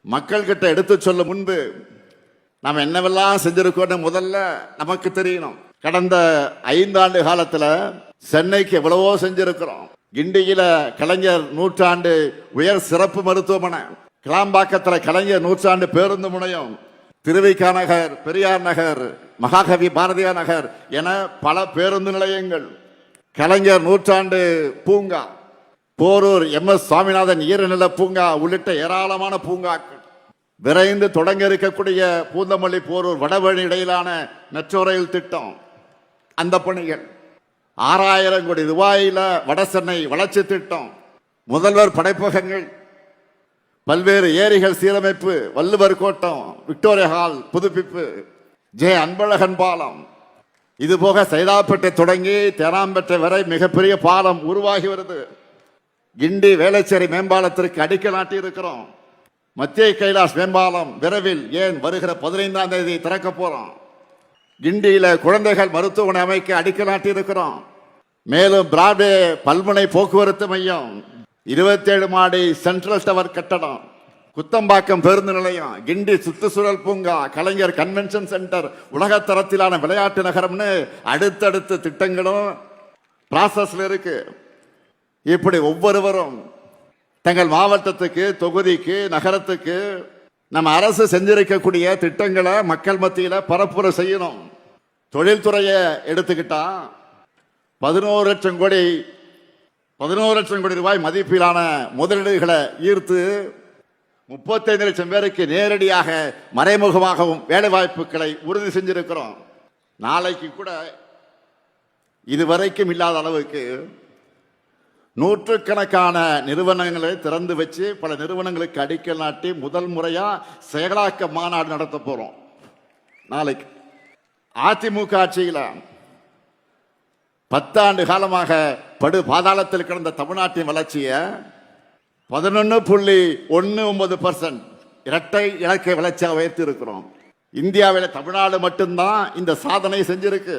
மக்கள் கிட்ட எடுத்து சொல்ல முன்பு நாம் என்னவெல்லாம் செஞ்சிருக்கோம் முதல்ல நமக்கு தெரியணும். கடந்த 5 ஆண்டு காலத்துல சென்னைக்கு எவ்வளவோ செஞ்சிருக்கிறோம். கிண்டியில கலைஞர் நூற்றாண்டு உயர் சிறப்பு மருத்துவமனை, கிளாம்பாக்கத்துல கலைஞர் நூற்றாண்டு பேருந்து முனையம், திருவிக நகர், பெரியார் நகர், மகாகவி பாரதியார் நகர் என பல பேருந்து நிலையங்கள், கலைஞர் நூற்றாண்டு பூங்கா, போரூர் MS சுவாமிநாதன் ஈரநில பூங்கா உள்ளிட்ட ஏராளமான பூங்காக்கள், விரைந்து தொடங்க இருக்கக்கூடிய பூந்தமல்லி போரூர் வடவழி இடையிலான மெட்ரோ ரயில் திட்டம், அந்த பணிகள், 6000 கோடி ரூபாயில வடசென்னை வளர்ச்சி திட்டம், முதல்வர் படைப்பகங்கள், பல்வேறு ஏரிகள் சீரமைப்பு, வள்ளுவர் கோட்டம், விக்டோரியா ஹால் புதுப்பிப்பு, அன்பழகன் பாலம், இதுபோக சைதாப்பேட்டை தொடங்கி தேனாம்பேட்டை வரை மிகப்பெரிய பாலம் உருவாகி வருது. கிண்டி வேளச்சேரி மேம்பாலத்திற்கு அடிக்கல் நாட்டி இருக்கிறோம். மத்திய கைலாஷ் மேம்பாலம் விரைவில் வருகிற 15ஆம் தேதி திறக்க போறோம். கிண்டியில குழந்தைகள் மருத்துவமனை அமைக்க அடிக்கல் நாட்டி இருக்கிறோம். மேலும் பிராட்வே பல்முனை போக்குவரத்து மையம், 27 மாடி சென்ட்ரல் டவர் கட்டடம், குத்தம்பாக்கம் பேருந்து நிலையம், கிண்டி சுற்றுச்சூழல் பூங்கா, கலைஞர் கன்வென்ஷன் சென்டர், உலகத்தரத்திலான விளையாட்டு நகரம்னு அடுத்தடுத்த திட்டங்களும் ப்ராசஸ்ல இருக்கு. இப்படி ஒவ்வொருவரும் தங்கள் மாவட்டத்துக்கு, தொகுதிக்கு, நகரத்துக்கு நம்ம அரசு செஞ்சிருக்கக்கூடிய திட்டங்களை மக்கள் மத்தியில பரப்புரை செய்யணும். தொழில்துறையை எடுத்துக்கிட்டா 11 லட்சம் கோடி ரூபாய் மதிப்பிலான முதலீடுகளை ஈர்த்து 35 லட்சம் பேருக்கு நேரடியாக மறைமுகமாகவும் வேலை வாய்ப்புகளை உறுதி செஞ்சிருக்கிறோம். நாளைக்கு கூட இதுவரைக்கும் இல்லாத அளவுக்கு நூற்றுக்கணக்கான நிறுவனங்களை திறந்து வச்சு பல நிறுவனங்களுக்கு அடிக்கல் நாட்டி முதல் முறையா செயலாக்க மாநாடு நடத்த போறோம். நாளைக்கு அதிமுக ஆட்சியில 10 ஆண்டு காலமாக படு பாதாளத்தில் கிடந்த தமிழ்நாட்டின் வளர்ச்சியை 11.19% இரட்டை இலக்கை வளர்ச்சியாக உயர்த்தி இருக்கிறோம். இந்தியாவில் தமிழ்நாடு மட்டும்தான் இந்த சாதனை செஞ்சிருக்கு.